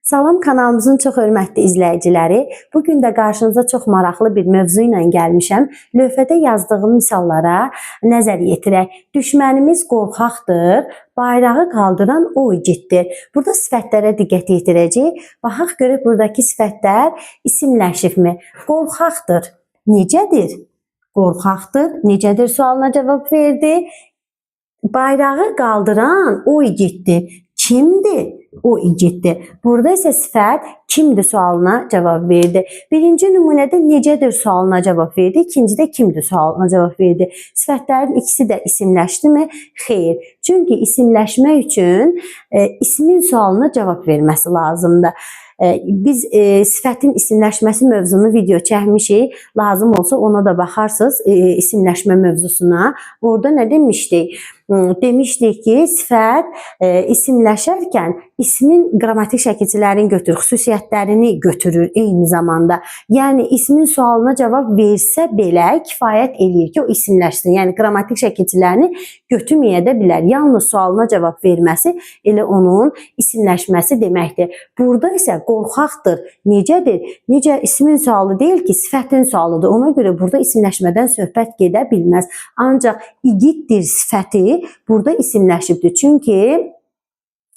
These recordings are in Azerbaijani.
Salam, kanalımızın çox hörmətli izləyiciləri. Bugün də qarşınıza çox maraqlı bir mövzu ilə gəlmişəm. Lövhədə yazdığım misallara nəzər yetirək. Düşmənimiz qorxaqdır, bayrağı qaldıran o igiddir. Burada sifətlərə diqqət yetirəcəyik. Baxaq görək buradakı sifətlər isimləşibmi? Qorxaqdır. Necədir? Qorxaqdır. Necədir sualına cavab verdi. Bayrağı qaldıran o igiddir. Kimdir? O igiddir. Burada isə sifət kimdir sualına cavab verdi. Birinci nümunədə necədir sualına cavab verdi. İkincidə kimdir sualına cavab verdi. Sifətlərin ikisi də isimləşdimi? Xeyr. Çünki isimləşmək üçün ismin sualına cavab verməsi lazımdır. Biz sifətin isimləşməsi mövzunu video çəkmişik. Lazım olsa ona da baxarsınız isimləşmə mövzusuna. Orada nə demişdik? Demişdik ki, sifət isimləşərkən ismin qrammatik şəkilçilərini götürür, xüsusiyyətlərini götürür eyni zamanda. Yəni ismin sualına cavab versə belə kifayət eləyir ki, o isimləşsin. Yəni qrammatik şəkilçilərini götürməyə də bilər. Yalnız sualına cavab verməsi elə onun isimləşməsi deməkdir. Burada isə qorxaqdır. Necədir? Necə ismin sualı deyil ki, sifətin sualıdır. Ona görə burada isimləşmədən söhbət gedə bilməz. Ancaq igiddir sifəti burada isimləşibdir. Çünki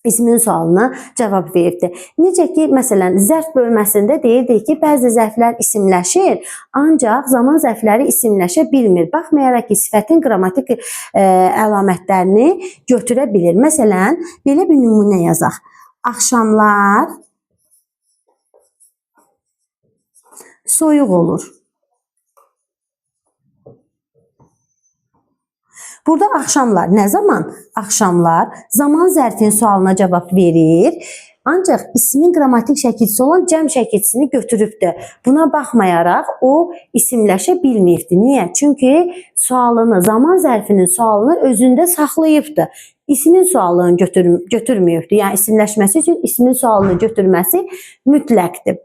ismin sualına cavab verdi. Necə ki, məsələn, zərf bölməsində deyirdik ki, bəzi zərflər isimləşir, ancaq zaman zərfləri isimləşə bilmir. Baxmayaraq ki, sifətin qrammatik əlamətlərini götürə bilir. Məsələn, belə bir nümunə yazaq. Axşamlar soyuq olur. Burada axşamlar nə zaman? Axşamlar zaman zərfin sualına cavab verir. Ancaq ismin qrammatik şəkilçisi olan cəm şəkilçisini götürübdür. Buna baxmayaraq o isimləşə bilməyibdir. Niyə? Çünki sualını, zaman zərfinin sualını özündə saxlayıbdır. İsmin sualını götürməyibdir. Yəni isimləşməsi üçün ismin sualını götürməsi mütləqdir.